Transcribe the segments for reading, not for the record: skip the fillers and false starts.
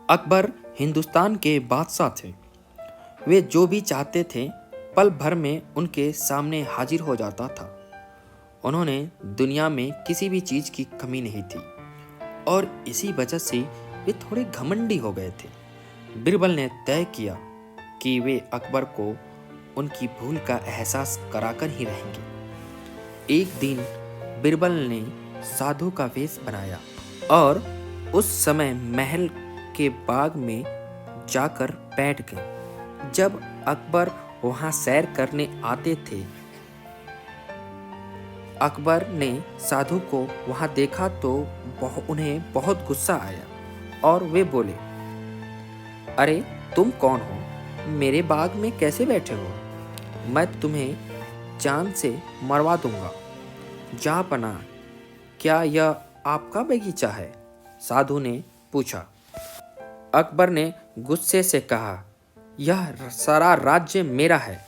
अकबर हिंदुस्तान के बादशाह थे। वे जो भी चाहते थे पल भर में उनके सामने हाजिर हो जाता था। उन्होंने दुनिया में किसी भी चीज़ की कमी नहीं थी और इसी वजह से वे थोड़े घमंडी हो गए थे। बिरबल ने तय किया कि वे अकबर को उनकी भूल का एहसास कराकर ही रहेंगे। एक दिन बिरबल ने साधु का वेश बनाया और उस समय महल के बाग में जाकर बैठ गए। जब अकबर वहां सैर करने आते थे, अकबर ने साधु को वहां देखा तो उन्हें बहुत गुस्सा आया और वे बोले, अरे तुम कौन हो? मेरे बाग में कैसे बैठे हो? मैं तुम्हें जान से मरवा दूंगा। जहाँपनाह, क्या यह आपका बगीचा है? साधु ने पूछा। अकबर ने गुस्से से कहा, यह सारा राज्य मेरा है।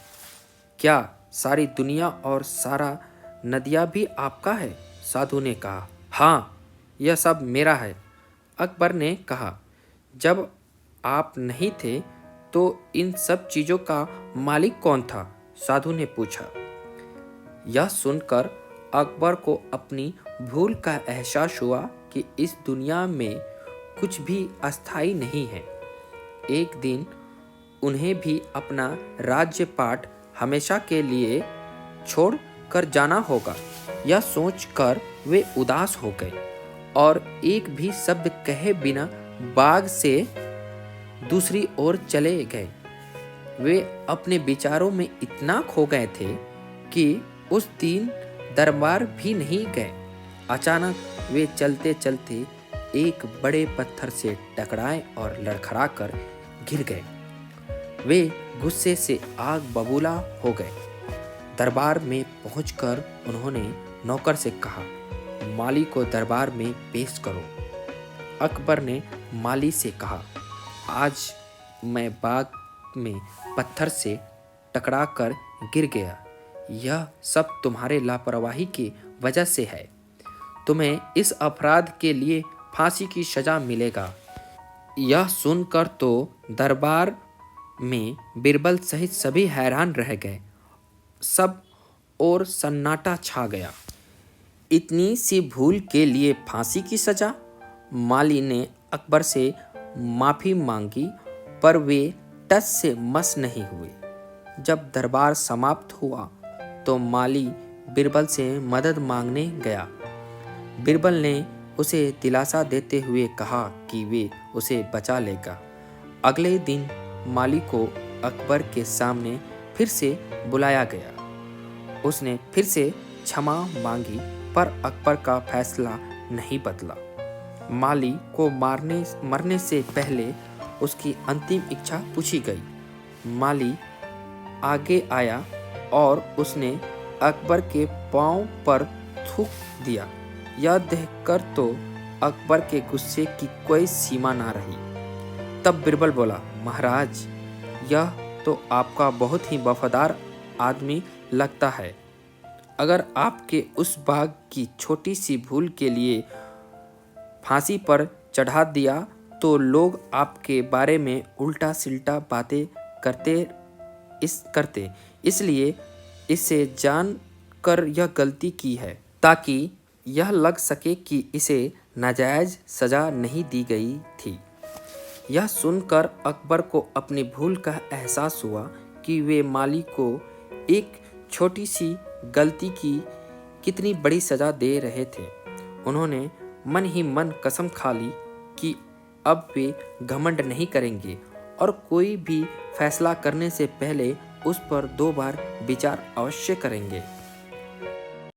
क्या सारी दुनिया और सारा नदियाँ भी आपका है? साधु ने कहा, हाँ, यह सब मेरा है। अकबर ने कहा, जब आप नहीं थे तो इन सब चीज़ों का मालिक कौन था? साधु ने पूछा। यह सुनकर अकबर को अपनी भूल का एहसास हुआ कि इस दुनिया में कुछ भी अस्थायी नहीं है। एक दिन उन्हें भी अपना राज्यपाट हमेशा के लिए छोड़ कर जाना होगा। यह सोचकर वे उदास हो गए और एक भी शब्द कहे बिना बाग से दूसरी ओर चले गए। वे अपने विचारों में इतना खो गए थे कि उस दिन दरबार भी नहीं गए। अचानक वे चलते चलते एक बड़े पत्थर से टकराए और लड़खड़ाकर गिर गए। वे गुस्से से आग बबूला हो गए। दरबार में पहुंचकर उन्होंने नौकर से कहा, माली को दरबार में पेश करो। अकबर ने माली से कहा, आज मैं बाग में पत्थर से टकराकर गिर गया। यह सब तुम्हारे लापरवाही की वजह से है। तुम्हें इस अपराध के लिए फांसी की सजा मिलेगा। यह सुनकर तो दरबार में बिरबल सहित सभी हैरान रह गए। सब और सन्नाटा छा गया। इतनी सी भूल के लिए फांसी की सजा? माली ने अकबर से माफ़ी मांगी पर वे टस से मस नहीं हुए। जब दरबार समाप्त हुआ तो माली बिरबल से मदद मांगने गया। बिरबल ने उसे दिलासा देते हुए कहा कि वे उसे बचा लेगा। अगले दिन माली को अकबर के सामने फिर से बुलाया गया। उसने फिर से क्षमा मांगी पर अकबर का फैसला नहीं बदला। माली को मरने से पहले उसकी अंतिम इच्छा पूछी गई। माली आगे आया और उसने अकबर के पांव पर थूक दिया। यह देखकर तो अकबर के गुस्से की कोई सीमा ना रही। तब बिरबल बोला, महाराज, यह तो आपका बहुत ही वफादार आदमी लगता है। अगर आपके उस बाग की छोटी सी भूल के लिए फांसी पर चढ़ा दिया तो लोग आपके बारे में उल्टा सिल्टा बातें करते। इसलिए इसे जान कर यह गलती की है ताकि यह लग सके कि इसे नाजायज सजा नहीं दी गई थी। यह सुनकर अकबर को अपनी भूल का एहसास हुआ कि वे माली को एक छोटी सी गलती की कितनी बड़ी सजा दे रहे थे। उन्होंने मन ही मन कसम खा ली कि अब वे घमंड नहीं करेंगे और कोई भी फैसला करने से पहले उस पर 2 बार विचार अवश्य करेंगे।